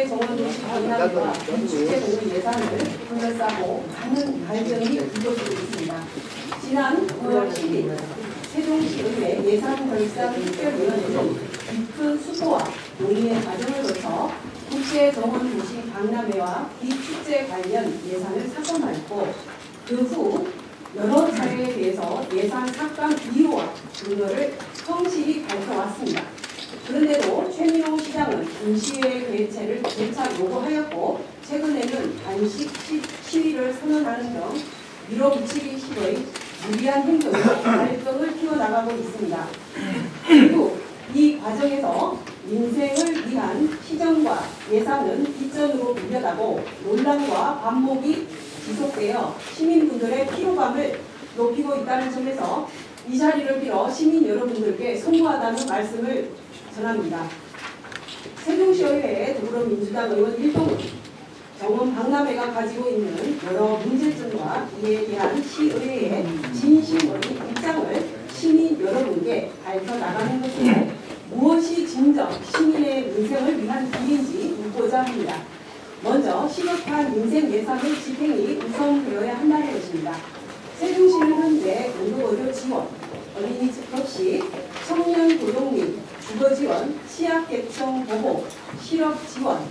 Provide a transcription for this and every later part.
국제정원도시 박람회와 축제도시 예산을 둘러싸고 많은 갈등이 이루어지고 있습니다. 지난 9월 10일 세종시의회 예산결산특별위원회는 깊은 수고와 논의의 과정을 거쳐 국제정원도시 박람회와 이 축제 관련 예산을 사정하였고 그 후 여러 차례에 대해서 예산 삭감 이유와 근거를 성실히 밝혀왔습니다. 그런데도 최민호 시장은 임시회 개최를 재차 요구하였고 최근에는 단식 시위를 선언하는 등 밀어붙이기 식의 무리한 행동으로 갈등을 키워나가고 있습니다. 그리고 이 과정에서 민생을 위한 시정과 예산은 뒷전으로 밀려나고 논란과 반목이 지속되어 시민분들의 피로감을 높이고 있다는 점에서 이 자리를 빌어 시민 여러분들께 송구하다는 말씀을 전합니다. 세종시의회 더불어민주당 의원 일동은 정원 박람회가 가지고 있는 여러 문제점과 이에 대한 시의회의 진심어린 입장을 시민 여러분께 밝혀나가는 것으로 무엇이 진정 시민의 민생을 위한 길인지 묻고자 합니다. 먼저 시급한 민생 예산의 집행이 우선되어야 한다는 것입니다. 세종시는 현재 의료의료 지원, 어린이 접시, 청년 고용 및 주거 지원, 취약계층 보호, 실업 지원,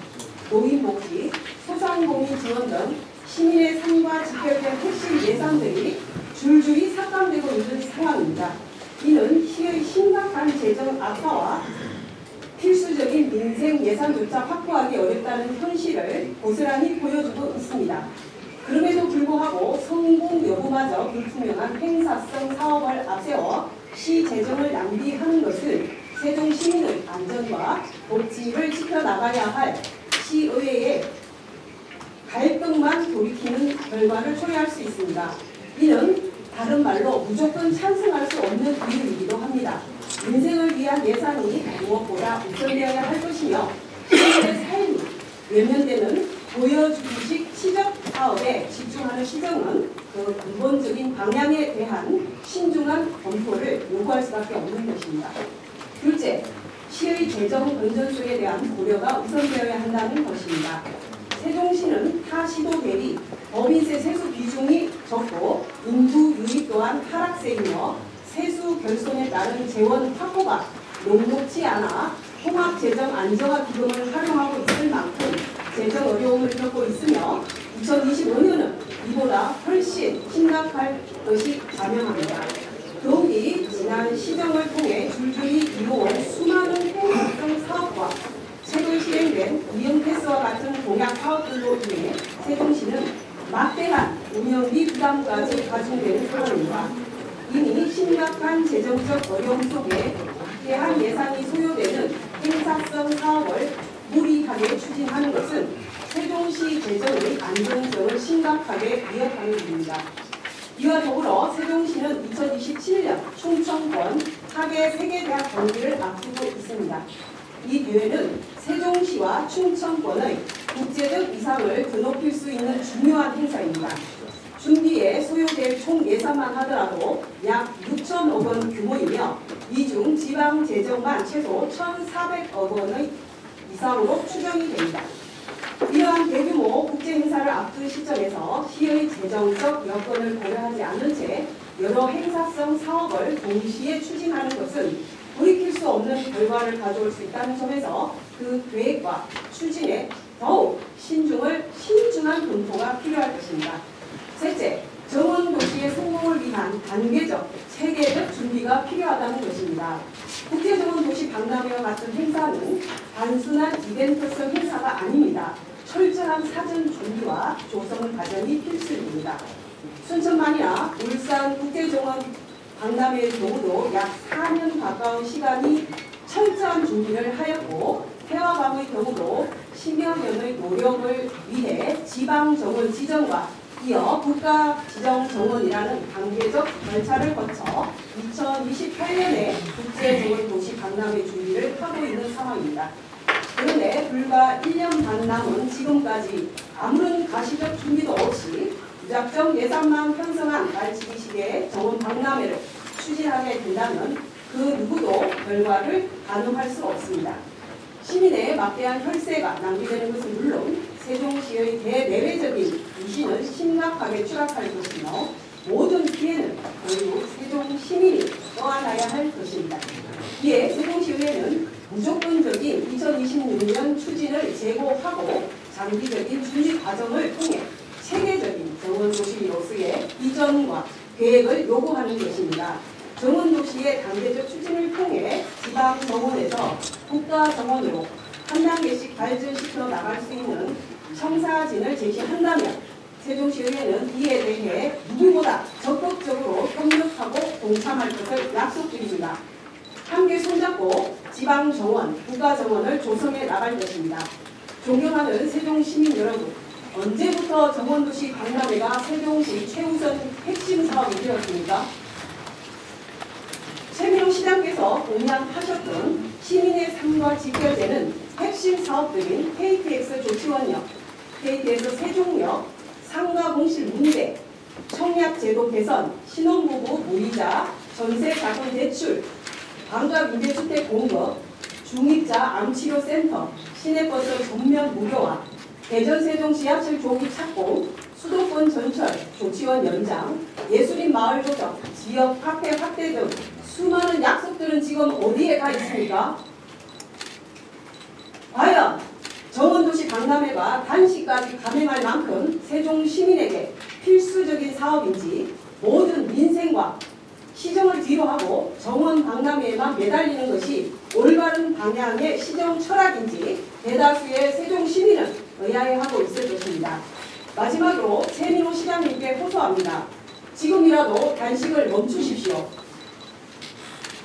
노인 복지, 소상공인 지원 등 시민의 삶과 직결된 핵심 예산들이 줄줄이 삭감되고 있는 상황입니다. 이는 시의 심각한 재정 악화와 필수적인 민생 예산조차 확보하기 어렵다는 현실을 고스란히 보여주고 있습니다. 그럼에도 불구하고 성공 여부마저 불투명한 행사성 사업을 앞세워 시 재정을 낭비하는 것은 세종 시민의 안전과 복지를 지켜나가야 할 시의회의 갈등만 돌이키는 결과를 초래할 수 있습니다. 이는 다른 말로 무조건 찬성할 수 없는 이유이기도 합니다. 민생을 위한 예산이 무엇보다 우선되어야 할 것이며 시민의 삶이 외면되는 보여주기식 시적 사업에 집중하는 시정은 그 근본적인 방향에 대한 신중한 검토를 요구할 수밖에 없는 것입니다. 둘째, 시의 재정 건전성에 대한 고려가 우선되어야 한다는 것입니다. 세종시는 타 시도 대비 법인세 세수 비중이 적고 인구 유입 또한 하락세이며 세수 결손에 따른 재원 확보가 녹록지 않아 통합재정 안정화 기금을 활용하고 있을 만큼 재정 어려움을 겪고 있으며 2025년은 이보다 훨씬 심각할 것이 자명합니다. 더욱이 지난 시정을 통해 줄줄이 이루어온 수많은 행정성 사업과 최근 시행된 위험패스와 같은 공약 사업들로 인해 세종시는 막대한 운영비 부담까지 가중되는 상황입니다. 이미 심각한 재정적 어려움 속에 대한 예산이 소요되는 행사성 사업을 무리하게 추진하는 것은 세종시 재정의 안정성을 심각하게 위협하는 일입니다. 이와 더불어 세종시는 2027년 충청권 하계 세계대학 경기를 앞두고 있습니다. 이 대회는 세종시와 충청권의 국제적 위상을 드높일 수 있는 중요한 행사입니다. 준비에 소요될 총 예산만 하더라도 약 6천억 원 규모이며 이 중 지방 재정만 최소 1,400억 원의 이상으로 추정이 됩니다. 이러한 대규모 국제 행사를 앞둔 시점에서 시의 재정적 여건을 고려하지 않은 채 여러 행사성 사업을 동시에 추진하는 것은 돌이킬 수 없는 결과를 가져올 수 있다는 점에서 그 계획과 추진에 더욱 신중한 검토가 필요할 것입니다. 셋째, 정원도시의 성공을 위한 단계적, 체계적 준비가 필요하다는 것입니다. 국제정원도시 박람회와 같은 행사는 단순한 이벤트성 행사가 아닙니다. 철저한 사전 준비와 조성 과정이 필수입니다. 순천만이나 울산 국제정원 박람회의 경우도 약 4년 가까운 시간이 철저한 준비를 하였고 태화강의 경우도 10여 년의 노력을 위해 지방정원 지정과 이어 국가지정정원이라는 단계적 절차를 거쳐 2028년에 국제정원도시 박람회 준비를 하고 있는 상황입니다. 그런데 불과 1년 반 남은 지금까지 아무런 가시적 준비도 없이 무작정 예산만 편성한 날치기 시기에 정원 박람회를 추진하게 된다면 그 누구도 결과를 가늠할 수 없습니다. 시민의 막대한 혈세가 낭비되는 것은 물론 세종시의 대내외적인 이신은 심각하게 추락할 것이며 모든 피해는 결국 세종 시민이 떠안아야 할 것입니다. 이에 세종시의회는 무조건적인 2026년 추진을 재고하고 장기적인 준비 과정을 통해 체계적인 정원도시로서의 비전과 계획을 요구하는 것입니다. 정원도시의 단계적 추진을 통해 지방정원에서 국가정원으로 한 단계씩 발전시켜 나갈 수 있는 청사진을 제시한다면 세종시의회는 이에 대해 누구보다 적극적으로 협력하고 동참할 것을 약속드립니다. 함께 손잡고 지방정원, 국가정원을 조성해 나갈 것입니다. 존경하는 세종시민 여러분, 언제부터 정원도시 박람회가 세종시 최우선 핵심 사업이 되었습니까? 최민호 시장께서 공약하셨던 시민의 삶과 직결되는 핵심 사업들인 KTX 조치원역, KTX 세종역, 상가공실 문제, 청약제도 개선, 신혼부부 무이자, 전세자금 대출, 반값 임대주택 공급, 중입자 암치료센터, 시내버스 전면 무료화, 대전 세종 지하철 조기 착공, 수도권 전철, 조치원 연장, 예술인 마을 조정, 지역 카페 확대 등 수많은 약속들은 지금 어디에 가 있습니까? 과연 정원도시 박람회가 단시까지 감행할 만큼 세종 시민에게 필수적인 사업인지 모든 민생과 시정을 뒤로하고 정원 박람회에만 매달리는 것이 올바른 방향의 시정 철학인지 대다수의 세종 시민은 의아해하고 있을 것입니다. 마지막으로 최민호 시장님께 호소합니다. 지금이라도 단식을 멈추십시오.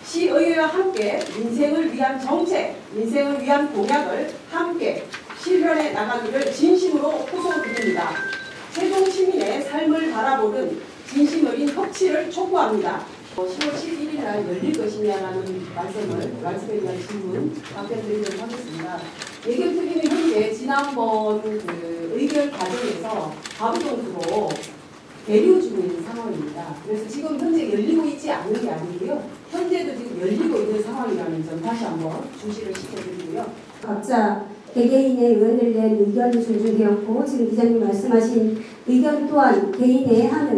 시의회와 함께 민생을 위한 정책, 민생을 위한 공약을 함께 실현해 나가기를 진심으로 호소드립니다. 세종 시민의 삶을 바라보는 진심 어린 협치를 촉구합니다. 10월 11일 날 열릴 것이냐라는 말씀에 대한 질문 답변드리도록 하겠습니다. 예결특위는 현재 지난번 의결 과정에서 가부동수로 계류 중인 상황입니다. 그래서 지금 현재 열리고 있지 않은 게 아니고요. 현재도 지금 열리고 있는 상황이라는 점 다시 한번 주시를 시켜드리고요. 각자 개개인의 의원을 낸 의견이 존중되었고 지금 기자님 말씀하신 의견 또한 개인의 한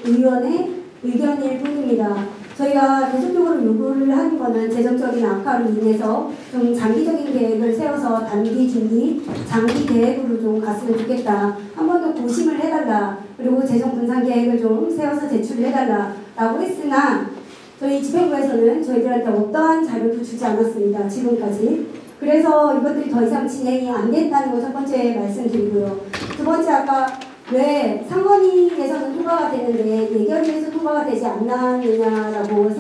의원의 의견일 뿐입니다. 저희가 계속적으로 요구를 하는 것은 재정적인 악화로 인해서 좀 장기적인 계획을 세워서 단기, 중기, 장기 계획으로 좀 갔으면 좋겠다. 한 번 더 고심을 해달라. 그리고 재정 분산 계획을 좀 세워서 제출을 해달라라고 했으나 저희 집행부에서는 저희들한테 어떠한 자료도 주지 않았습니다. 지금까지. 그래서 이것들이 더 이상 진행이 안 됐다는 거 첫 번째 말씀드리고요. 두 번째 아까 왜 상원위에서는 통과가 되는데 예결위에서 통과가 되지 않느냐라고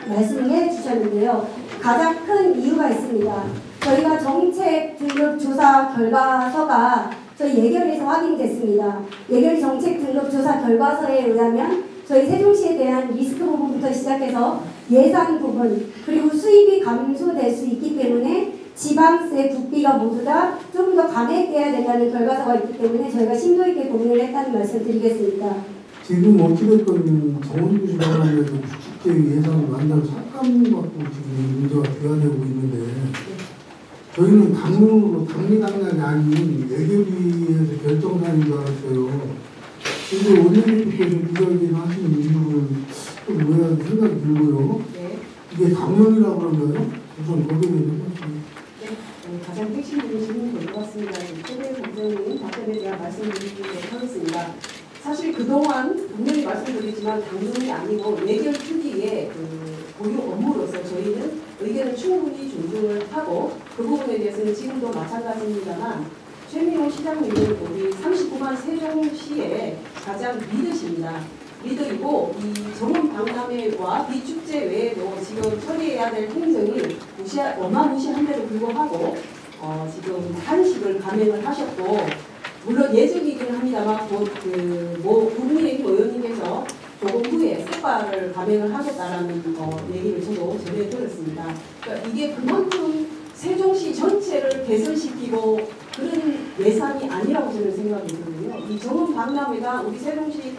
말씀을 해주셨는데요. 가장 큰 이유가 있습니다. 저희가 정책 등급 조사 결과서가 저희 예결위에서 확인됐습니다. 예결위 정책 등급 조사 결과서에 의하면 저희 세종시에 대한 리스크 부분부터 시작해서 예산 부분 그리고 수입이 감소될 수 있기 때문에 지방세, 국비가 모두 다 좀 더 감액돼야 된다는 결과서가 있기 때문에 저희가 심도 있게 고민을 했다는 말씀 드리겠습니다. 지금 어찌됐건 정원도시 방안에서 구축계획 예산을 만들어 삭감받고 지금 문제가 돼야 되고 있는데 저희는 당론으로 당리당략이 아닌 예결위에서 결정사인 줄 알았어요. 근데 원내대표께서 기자회견 하시는 이유는 좀 뭐야 생각이 들고요. 이게 당론이라고 그러면 우선 거기에 대해서 가장 핵심적인 질문이 될 것 같습니다. 최대 공장님 답변에 대한 말씀을 드리도록 하겠습니다. 사실 그동안 분명히 말씀드리지만 당론이 아니고 예결 특위의 고유 업무로서 저희는 의견을 충분히 존중을 하고 그 부분에 대해서는 지금도 마찬가지입니다만 최민호 시장님은 우리 39만 세종시의 가장 리더십니다. 리더이고 이 정원 박람회와 비축제 외에도 지금 처리해야 될 행정이 어마무시한데도 불구하고 지금 한식을 감행을 하셨고 물론 예정이긴 합니다만 국민의힘 의원님께서 조금 후에 색깔을 감행을 하겠다라는 얘기를 저도 전해 들었습니다. 그러니까 이게 그만큼 세종시 전체를 개선시키고 그런 예산이 아니라고 저는 생각이 들거든요. 이 정원 박람회가 우리 세종시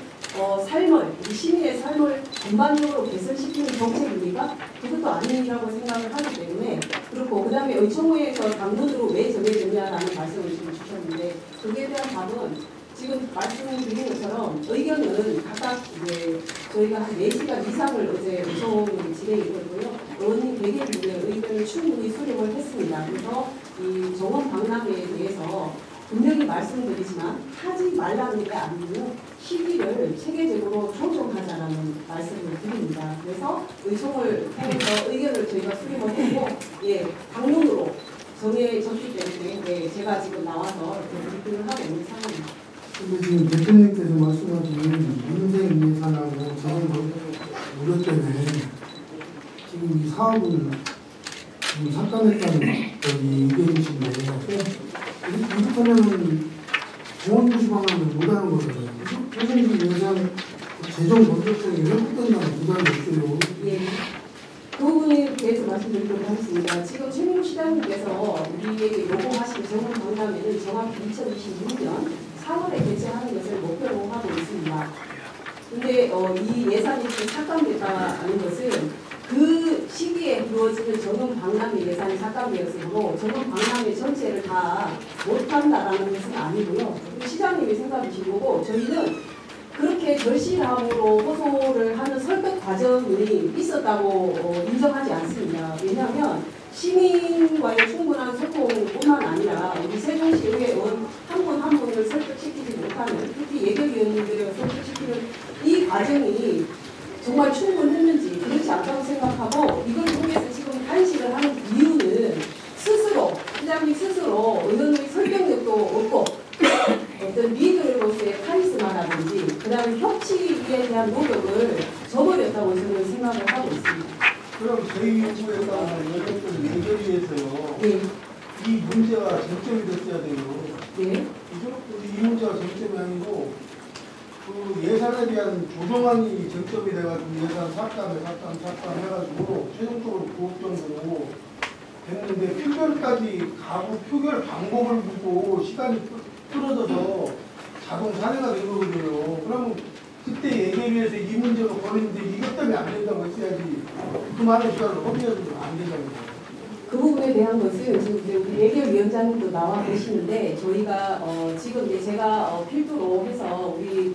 삶을, 우리 시민의 삶을 전반적으로 개선시키는 정책입니까? 그것도 아니라고 생각을 하기 때문에 그렇고, 그 다음에 의총회에서 당론으로 왜 정해졌냐라는 말씀을 지금 주셨는데, 거기에 대한 답은 지금 말씀드린 것처럼 의견은 각각 이제 저희가 한 4시간 이상을 어제 의총이 진행했고요. 의원님 100여 분의 의견을 충분히 수렴을 했습니다. 그래서 이 정원 박람회에 대해서 분명히 말씀드리지만 하지 말라는 게 아니고 시기를 체계적으로 조정하자라는 말씀을 드립니다. 그래서 의총을 통해서 의견을 저희가 수렴을 했고, 당론으로 정해졌기 때문에 제가 지금 나와서 이렇게 브리핑을 하고 있는 상황입니다. 근데 지금 대표님께서 말씀하신 민생 예산하고 재정 우려 때문에 지금 이 사업을 지금 삭감했다는 의견이신데, 이렇게 하면은 정원부시 방안을 못하는 거잖아요. 최종식 예산 재정 건조성이 회복된다는 부담이 없어요. 그 부분에 대해서 말씀드리도록 하겠습니다. 지금 최민호 시장님께서 우리에게 요구하신 정원 박람회는 정확히 2026년 4월에 개최하는 것을 목표로 하고 있습니다. 근데 이 예산이 지금 삭감됐다는 것은 그 시기에 이루어지는 정원 박람회 예산이 삭감되었으므로 정원 박람회 전체를 다 못한다라는 것은 아니고요. 시장님이 생각이신 거고, 저희는 그렇게 절실함으로 호소를 하는 설득 과정이 있었다고 인정하지 않습니다. 왜냐하면 시민과의 충분한 소통뿐만 아니라 우리 세종시 의회의원 한 분 한 분을 설득시키지 못하는, 특히 예결위원님들을 설득시키는 이 과정이 정말 충분했는지 그렇지 않다고 생각하고, 이걸 통해서 지금 단식을 하는 이유는 스스로, 시장님 스스로 의원의 설득력도 없고 어떤 리더로서의 카리스마라든지 그 다음에 협치에 대한 노력을 저버렸다고 저는 생각을 하고 있습니다. 그럼 저희 후보에서 여덟분 예결위에서요. 네. 이 문제가 쟁점이 됐어야 돼요. 네. 이 문제가 쟁점이 아니고 그 예산에 대한 조정안이 쟁점이 돼가지고 예산 삭감 해가지고 최종적으로 9억 정도 됐는데 표결까지 가고 표결 방법을 두고 시간이 틀어져서 자동 산회가 된 거거든요. 그러면 그때 예결위에서 이 문제가 걸리는데 이것 때문에 안 된다고 했어야지. 그 많은 시간을 허비해서 안 된다고 했어요. 그 부분에 대한 것은 지금 이제 우리 예결위원장님도 나와 계시는데, 저희가 지금 이제 제가 필두로 해서 우리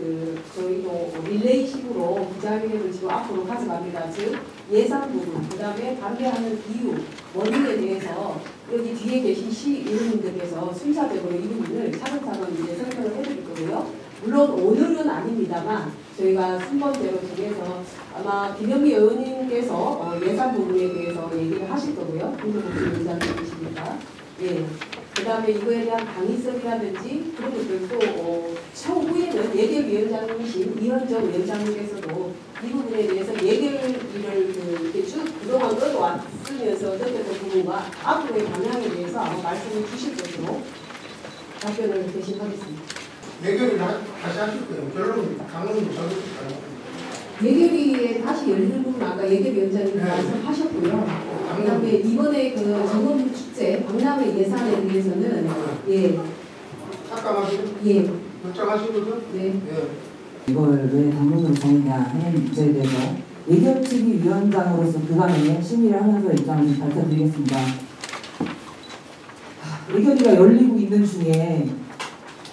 저희도 릴레이식으로 기자회견을 지금 앞으로 가져갑니다. 즉 예산 부분, 그 다음에 반대하는 이유, 원인에 대해서 여기 뒤에 계신 시의원님들께서 순차적으로 이 부분을 차근차근 이제 설명을 해드릴 거고요. 물론 오늘은 아닙니다만 저희가 순번대로 정해서 아마 김현미 의원님께서 예산 부분에 대해서 얘기를 하실 거고요. 김정국 위원장님이시니까. 그 다음에 이거에 대한 강의성이라든지 그런 것들도 차후에는 예결위원장이신 이현정 위원장님께서도 이 부분에 대해서 예결위를 이렇게 쭉 그동안 끌어왔으면서 느꼈던 부분과 앞으로의 방향에 대해서 아마 말씀을 주실 것으로 답변을 대신하겠습니다. 예결을 다시 하실 거예요. 결론 강론도 적으실까요? 예결위에 다시 열리는 부분 아까 예결위원장님 말씀하셨고요. 그다음에 이번에 그 정원 축제 박람회 예산에 대해서는 삭감하시고 결정하시거든. 이걸 왜 당론으로 정했냐 하는 문제에 대해서 예결특위 위원장으로서 그간에 심의를 하면서 입장을 밝혀드리겠습니다. 예결위가 열리고 있는 중에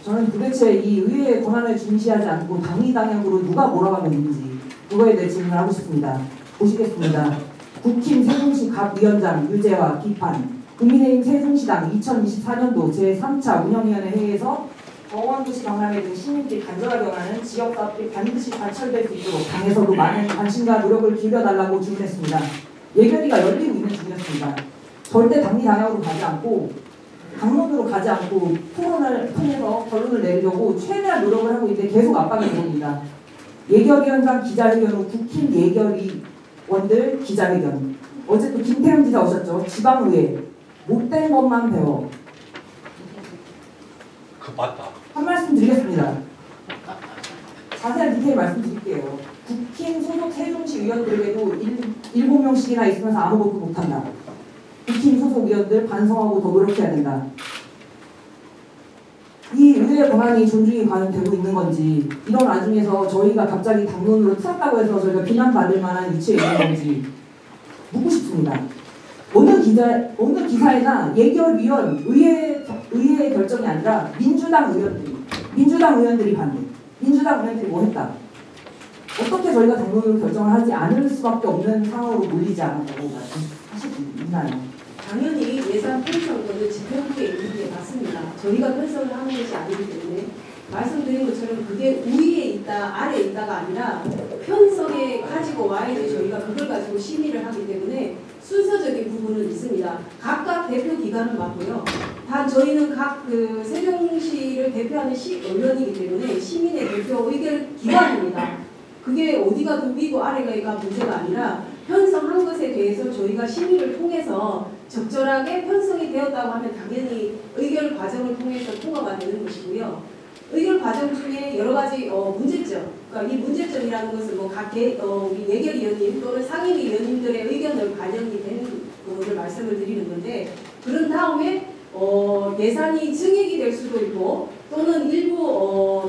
저는 도대체 이 의회의 권한을 중시하지 않고 당위 당약으로 누가 몰아가고 있는지 그거에 대해 질문을 하고 싶습니다. 보시겠습니다. 국힘 세종시 각 위원장 유죄와 비판. 국민의힘 세종시당 2024년도 제3차 운영위원회 회의에서 정원부시 박람회 등 시민들이 간절하게 원하는 지역사업이 반드시 관철될 수 있도록 당에서도 많은 관심과 노력을 기울여달라고 주문했습니다. 예결위가 열리고 있는 중이었습니다. 절대 당리 당약으로 가지 않고 당론으로 가지 않고 토론을 통해서 결론을 내리려고 최대한 노력을 하고 있는데 계속 압박이 들어옵니다. 예결위원장 기자회견 후 국힘 예결위원들 기자회견. 어제 또 김태형 기자 오셨죠. 지방의회 못된 것만 배워. 그 맞다. 한 말씀 드리겠습니다. 자세한 디테일 말씀드릴게요. 국힘 소속 세종시 의원들에게도 7명씩이나 있으면서 아무것도 못한다. 국힘 소속 의원들 반성하고 더 노력해야 된다. 이 의회 의회 권한이 존중이 되고 있는 건지, 이런 와중에서 저희가 갑자기 당론으로 틀었다고 해서 저희가 비난받을 만한 위치에 있는 건지 묻고 싶습니다. 어느 기사에나 예결위원 의회 결정이 아니라 민주당 의원들이 반대. 민주당 의원들이 뭐 했다. 어떻게 저희가 당론으로 결정을 하지 않을 수밖에 없는 상황으로 몰리지 않았다고 말씀하실 수 있나요? 당연히 예산 편성권은 집행부에 있는 게 맞습니다. 저희가 편성을 하는 것이 아니기 때문에 말씀드린 것처럼 그게 위에 있다, 아래에 있다가 아니라 편성에 가지고 와야지 저희가 그걸 가지고 심의를 하기 때문에 순서적인 부분은 있습니다. 각각 대표 기관은 맞고요. 단 저희는 각 그 세종시를 대표하는 의원이기 때문에 시민의 대표 의결 기관입니다. 그게 어디가 더 위고 아래가 문제가 아니라 편성한 것에 대해서 저희가 심의를 통해서 적절하게 편성이 되었다고 하면 당연히 의결 과정을 통해서 통과가 되는 것이고요. 의결 과정 중에 여러 가지 문제점, 그러니까 이 문제점이라는 것은 뭐각 우리 예결위원님 또는 상임위원님들의 의견을 반영이 되는 부분을 말씀을 드리는 건데, 그런 다음에 예산이 증액이 될 수도 있고 또는 일부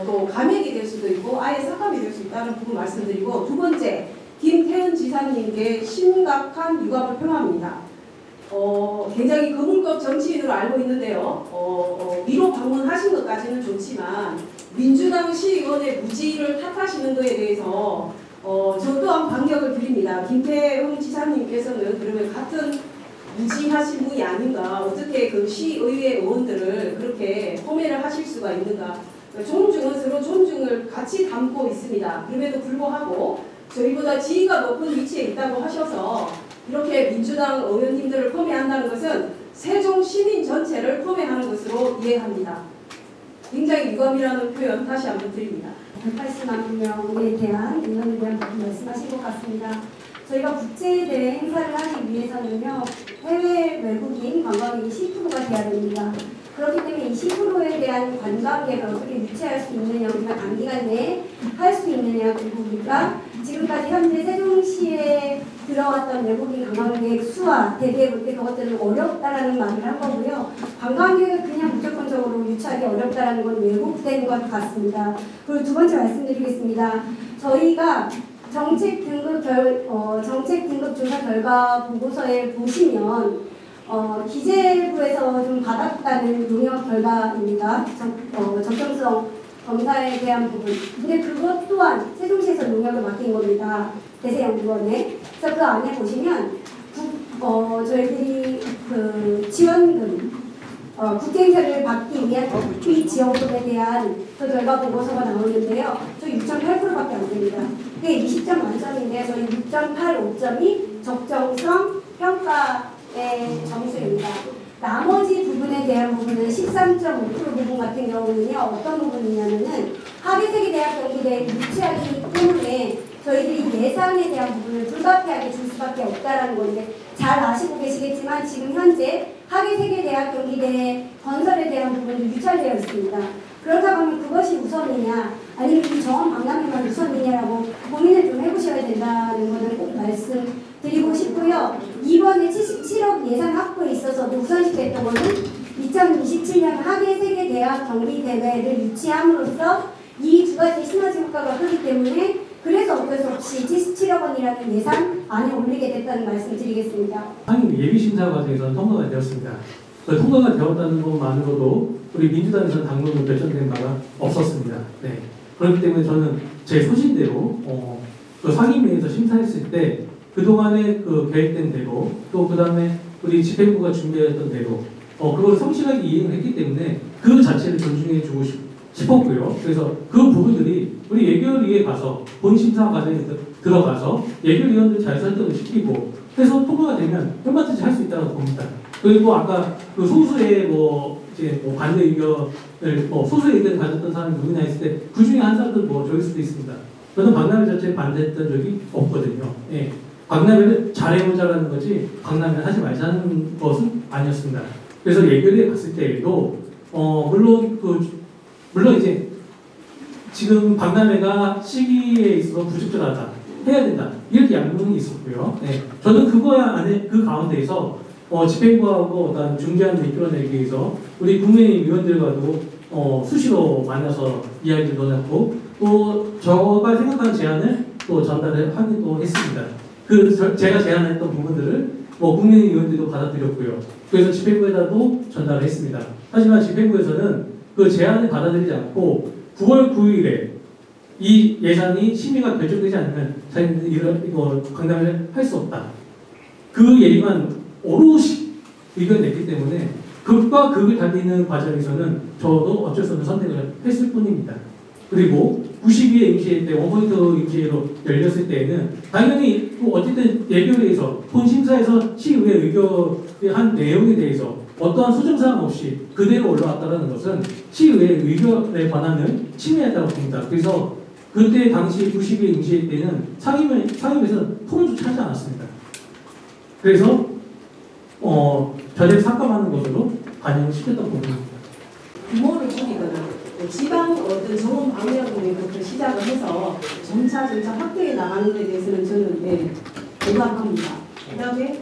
또 감액이 될 수도 있고 아예 삭감이 될 수 있다는 부분 말씀드리고, 두 번째 김태현 지사님께 심각한 유감을 표합니다. 굉장히 거물급 정치인으로 알고 있는데요. 위로 방문하신 것까지는 좋지만 민주당 시의원의 무지를 탓하시는 것에 대해서 저 또한 반격을 드립니다. 김태형 지사님께서는 그러면 같은 무지하신 분이 아닌가, 어떻게 그 시의회 의원들을 그렇게 폄훼를 하실 수가 있는가. 존중은 서로 존중을 같이 담고 있습니다. 그럼에도 불구하고 저희보다 지위가 높은 위치에 있다고 하셔서 이렇게 민주당 의원님들을 폄훼한다는 것은 세종 시민 전체를 폄훼하는 것으로 이해합니다. 굉장히 유감이라는 표현 다시 한번 드립니다. 180만 명에 대한 인원에 대한 부분 말씀하신 것 같습니다. 저희가 국제대회 행사를 하기 위해서는요, 해외 외국인 관광객이 10%가 돼야 됩니다. 그렇기 때문에 이 10%에 대한 관광객을 어떻게 유치할 수 있느냐, 우리가 단기간 내에 할 수 있느냐, 그리고 우리가 지금까지 현재 세종시에 들어왔던 외국인 관광객 수와 대비해 볼 때 그것들은 어렵다라는 말을 한 거고요. 관광객을 그냥 무조건적으로 유치하기 어렵다라는 건 왜곡된 것 같습니다. 그리고 두 번째 말씀드리겠습니다. 저희가 정책 등급 조사 결과 보고서에 보시면 기재부에서 좀 받았다는 용역 결과입니다. 적정성 검사에 대한 부분. 근데 그것 또한 세종시에서 용역을 맡긴 겁니다. 대세연구원에. 그래서 그 안에 보시면 저희들이 그 지원금, 국제행사를 받기 위한 이 지원금에 대한 그 결과 보고서가 나오는데요. 저 6.8%밖에 안 됩니다. 그게 20점 만점인데 저희 6.8, 5점이 적정성 평가의 점수입니다. 나머지 부분에 대한 부분은 13.5% 부분 같은 경우는요, 어떤 부분이냐면은 하계세계대학 경기대에 유치하기 때문에 저희들이 예산에 대한 부분을 불가피하게 줄 수밖에 없다라는 건데, 잘 아시고 계시겠지만 지금 현재 하계세계대학 경기대 건설에 대한 부분도 유찰되어 있습니다. 그렇다고 하면 그것이 우선이냐 아니면 이 정원 박람회만 우선이냐라고 고민을 좀 해보셔야 된다는 것을 꼭 말씀드리고 싶고요. 이번에 77억 예산 확보에 있어서도 우선시됐던 것은 2027년 하계세계대학 경기대회를 유치함으로써 이 두 가지 시너지 효과가 크기 때문에 그래서 어쩔 수 없이 77억 원이라는 예산 안에 올리게 됐다는 말씀 드리겠습니다. 상임 예비심사 과정에서 통과가 되었습니다. 통과가 되었다는 것만으로도 우리 민주당에서는 당론으로 결정된 바가 없었습니다. 네. 그렇기 때문에 저는 제 소신대로 그 상임위에서 심사했을 때 그동안에 그 계획된 대로 또 그 다음에 우리 집행부가 준비했던 대로 그걸 성실하게 이행을 했기 때문에 그 자체를 존중해 주고 싶었고요. 그래서 그 부분들이 우리 예결위에 가서 본 심사 과정에 들어가서 예결위원들 잘 설득을 시키고 해서 통과가 되면 현마트지 할 수 있다고 봅니다. 그리고 아까 그 소수의 반대 의견을 소수의 의견을 가졌던 사람이 누구냐 했을 때 그 중에 한 사람도 저일 수도 있습니다. 저는 박람회 자체에 반대했던 적이 없거든요. 예. 박람회를 잘해보자라는 거지 박람회를 하지 말자는 것은 아니었습니다. 그래서 예결위에 갔을 때에도 물론 이제 지금 박람회가 시기에 있어서 부적절하다, 해야 된다 이렇게 양론이 있었고요. 네. 저는 그 가운데에서 집행부하고 어떤 중재안을 이끌어내기 위해서 우리 국민의힘 위원들과도 수시로 만나서 이야기를 나눴고 또 저가 생각하는 제안을 또 전달을 하기도 했습니다. 제가 제안했던 부분들을 국민의원들도 받아들였고요. 그래서 집행부에다도 전달을 했습니다. 하지만 집행부에서는 그 제안을 받아들이지 않고 9월 9일에 이 예산이 심의가 결정되지 않으면 자기들이 이거 강당을 할 수 없다. 그 얘기만 오롯이 의견을 냈기 때문에 극과 극을 달리는 과정에서는 저도 어쩔 수 없는 선택을 했을 뿐입니다. 그리고 92회 임시회 때 원포인트 임시회로 열렸을 때에는 당연히 어쨌든 예결위에서 본심사에서 시의회 의결의 한 내용에 대해서 어떠한 수정사항 없이 그대로 올라왔다는 것은 시의회 의결에 관한을 침해했다고 봅니다. 그래서 그때 당시 92회 임시회 때는 상임위에서는 토론조차 하지 않았습니다. 그래서 전액 삭감하는 것으로 반영을 시켰던 부분입니다. 규모를 줄이거나 지방 어떤 정원 방역부터 시작을 해서 점차 확대해 나가는 데 대해서는 저는 공감합니다. 그다음에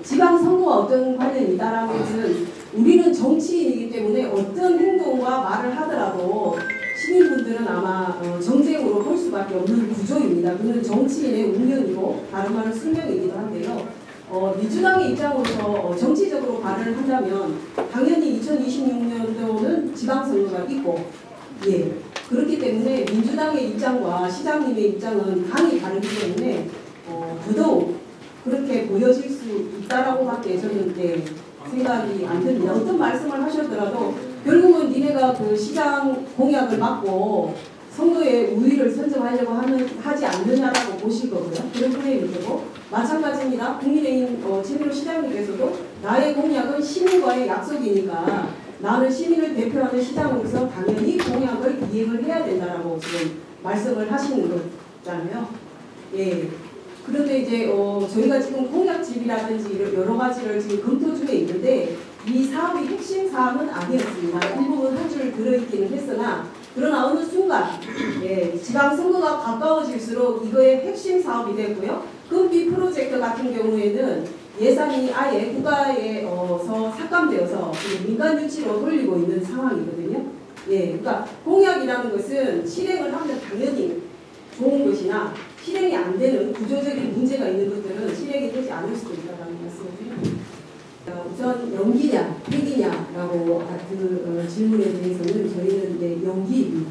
지방 선거와 어떤 관련이 있다라는 것은 우리는 정치인이기 때문에 어떤 행동과 말을 하더라도 시민분들은 아마 정쟁으로 볼 수밖에 없는 구조입니다. 그는 정치인의 운명이고 다른 말은 숙명이기도 한데요. 민주당의 입장으로서 정치적으로 발언을 한다면 당연히 2026년도는 지방선거가 있고 그렇기 때문에 민주당의 입장과 시장님의 입장은 강이 다르기 때문에 더더욱 그렇게 보여질 수 있다라고 밖에 저는 생각이 안 듭니다. 어떤 말씀을 하셨더라도 결국은 니네가 그 시장 공약을 막고 선거에 우위를 선점하려고 하지 않느냐라고 보실 거고요. 그런 프레임이 되고 마찬가지입니다. 국민의힘 최민호 시장님께서도 나의 공약은 시민과의 약속이니까 나는 시민을 대표하는 시장으로서 당연히 공약을 이행을 해야 된다라고 지금 말씀을 하시는 거잖아요. 그런데 이제 저희가 지금 공약집이라든지 여러 가지를 지금 검토 중에 있는데 이 사업이 핵심 사업은 아니었습니다. 일부분 한 줄 들어있기는 했으나 그러나 어느 순간 지방선거가 가까워질수록 이거의 핵심 사업이 됐고요. 금비 프로젝트 같은 경우에는 예산이 아예 국가에서 삭감되어서 민간 유치로 돌리고 있는 상황이거든요. 그러니까 공약이라는 것은 실행을 하면 당연히 좋은 것이나 실행이 안 되는 구조적인 문제가 있는 것들은 실행이 되지 않을 수도 있다는 말씀을 드립니다. 우선 연기냐 폐기냐라고 그 질문에 대해서는 저희는 연기입니다.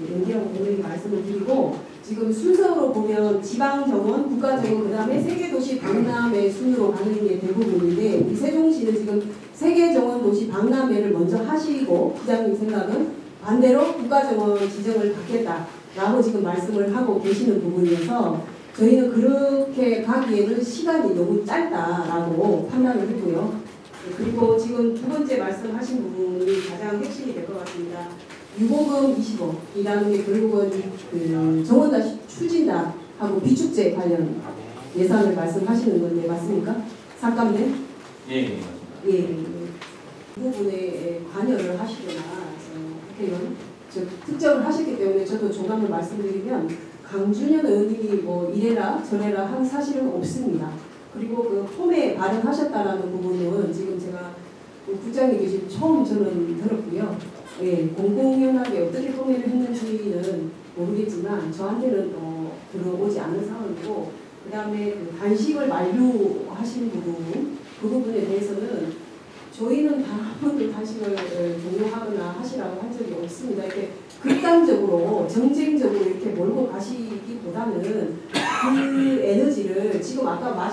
연기라고 분명히 말씀을 드리고 지금 순서로 보면 지방정원, 국가정원, 그 다음에 세계도시 박람회 순으로 가는 게 대부분인데 우리 세종시는 지금 세계정원도시 박람회를 먼저 하시고 기장님 생각은 반대로 국가정원 지정을 받겠다라고 지금 말씀을 하고 계시는 부분이어서 저희는 그렇게 가기에는 시간이 너무 짧다라고 판단을 했고요. 그리고 지금 2번째 말씀하신 부분이 가장 핵심이 될 것 같습니다. 유보금 20억이라는 게 결국은 그 정원다 추진단하고 비축제 관련 예산을 말씀하시는 건데 맞습니까? 삭감된? 예. 이 부분에 관여를 하시거나 국회의원 특정을 하셨기 때문에 저도 조감을 말씀드리면 강준현 의원님이 이래라 저래라 한 사실은 없습니다. 그리고 그 폼에 발언하셨다라는 부분은 지금 제가 국장님께 처음 저는 들었고요. 공공연하게 어떻게 폼을 했는지는 모르겠지만 저한테는 들어오지 않는 상황이고 그 다음에 그 단식을 만류하신 부분 그 부분에 대해서는 저희는 단 한 번도 단식을 종료하거나 하시라고 한 적이 없습니다. 이렇게 극단적으로 정쟁적으로 이렇게 몰고 가시기보다는 그 에너지를 지금 아까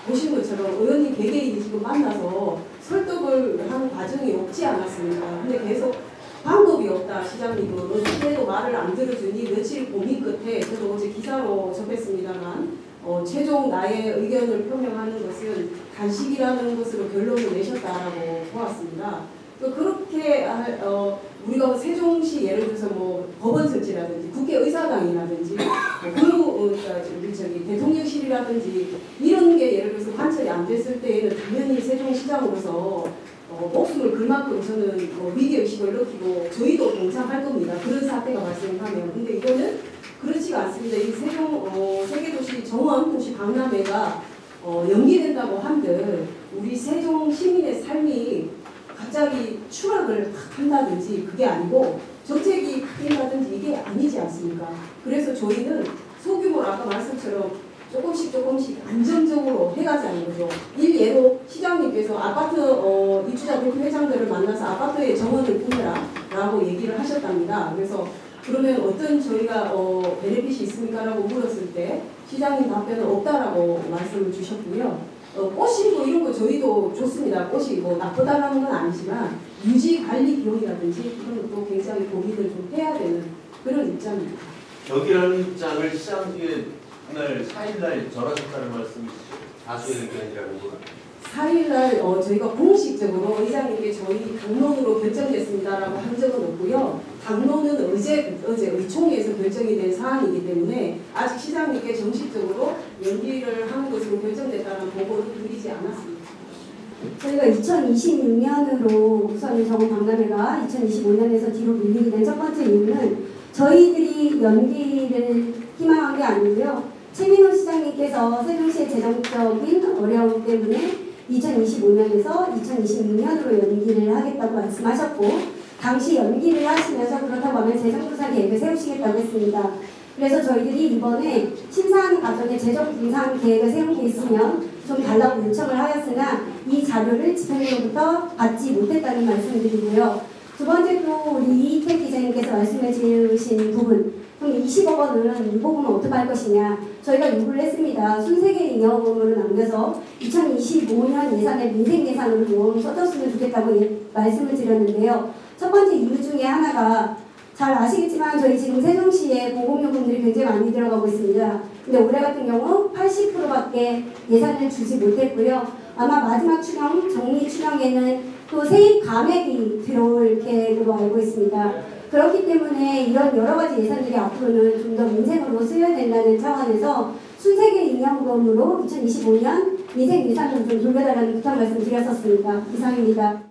보신 것처럼 의원님 개개인이 지금 만나서 설득을 하는 과정이 없지 않았습니까? 근데 계속 방법이 없다 시장님은 어떻게도 말을 안 들어주니 며칠 고민 끝에 저도 어제 기사로 접했습니다만 최종 나의 의견을 표명하는 것은 단식이라는 것으로 결론을 내셨다라고 보았습니다. 그렇게 우리가 세종시 예를 들어서 법원 설치라든지 국회의사당이라든지 대통령실이라든지 이런 게 예를 들어서 관철이 안 됐을 때에는 당연히 세종시장으로서 목숨을 걸 만큼 저는 위기의식을 느끼고 저희도 동참할 겁니다. 그런 사태가 발생하면. 근데 이거는 그렇지가 않습니다. 이 세계도시 정원도시 박람회가 연기된다고 한들 우리 세종 시민의 삶이 갑자기 추락을 확 한다든지 그게 아니고 정책이 바뀐다든지 이게 아니지 않습니까? 그래서 저희는 소규모로 아까 말씀처럼 조금씩 안정적으로 해가자는 거죠. 일예로 시장님께서 아파트 입주자 대표 회장들을 만나서 아파트의 정원을 꾸며라라고 얘기를 하셨답니다. 그래서 그러면 어떤 저희가 베네핏이 있습니까? 라고 물었을 때 시장님 답변은 없다라고 말씀을 주셨고요. 꽃이 뭐 이런 거 저희도 좋습니다. 꽃이 뭐 나쁘다라는 건 아니지만 유지 관리 비용이라든지 그런 것도 굉장히 고민을 좀 해야 되는 그런 입장입니다. 여기라는 입장을 시장 뒤에 그날 4일날 전하셨다는 말씀이시죠? 다수의 의견이라는 거. 4일날 저희가 공식적으로 의장님께 저희 당론으로 결정됐습니다라고 한 적은 없고요. 당론은 어제 의총회에서 결정이 된 사안이기 때문에 아직 시장님께 정식적으로 연기를 하는 것으로 결정됐다는 보고를 드리지 않았습니다. 저희가 2026년으로 우선 정원 박람회가 2025년에서 뒤로 밀리게 된 첫 번째 이유는 저희들이 연기를 희망한 게 아니고요. 최민호 시장님께서 세종시의 재정적인 어려움 때문에 2025년에서 2026년으로 연기를 하겠다고 말씀하셨고 당시 연기를 하시면서 그렇다고 하면 재정부상 계획을 세우시겠다고 했습니다. 그래서 저희들이 이번에 심사하는 과정에 재정분산 계획을 세운 게 있으면 좀 달라고 요청을 하였으나 이 자료를 집행부로부터 받지 못했다는 말씀드리고요. 두 번째 또 우리 이희택 기자님께서 말씀해 주신 부분, 그럼 20억 원은 이 부분은 어떻게 할 것이냐 저희가 요구를 했습니다. 순세계 잉여 건물을 남겨서 2025년 예산에 민생 예산으로 좀 써줬으면 좋겠다고 말씀을 드렸는데요. 첫 번째 이유 중에 하나가 잘 아시겠지만 저희 지금 세종시에 공공요금들이 굉장히 많이 들어가고 있습니다. 근데 올해 같은 경우 80%밖에 예산을 주지 못했고요. 아마 마지막 추경, 정리 추경에는 또 세입 감액이 들어올 계획으로 알고 있습니다. 그렇기 때문에 이런 여러 가지 예산들이 앞으로는 좀 더 민생으로 쓰여야 된다는 차원에서 순세계 잉여금으로 2025년 민생 예산을 좀 돌려달라는 부탁 말씀 드렸었습니다. 이상입니다.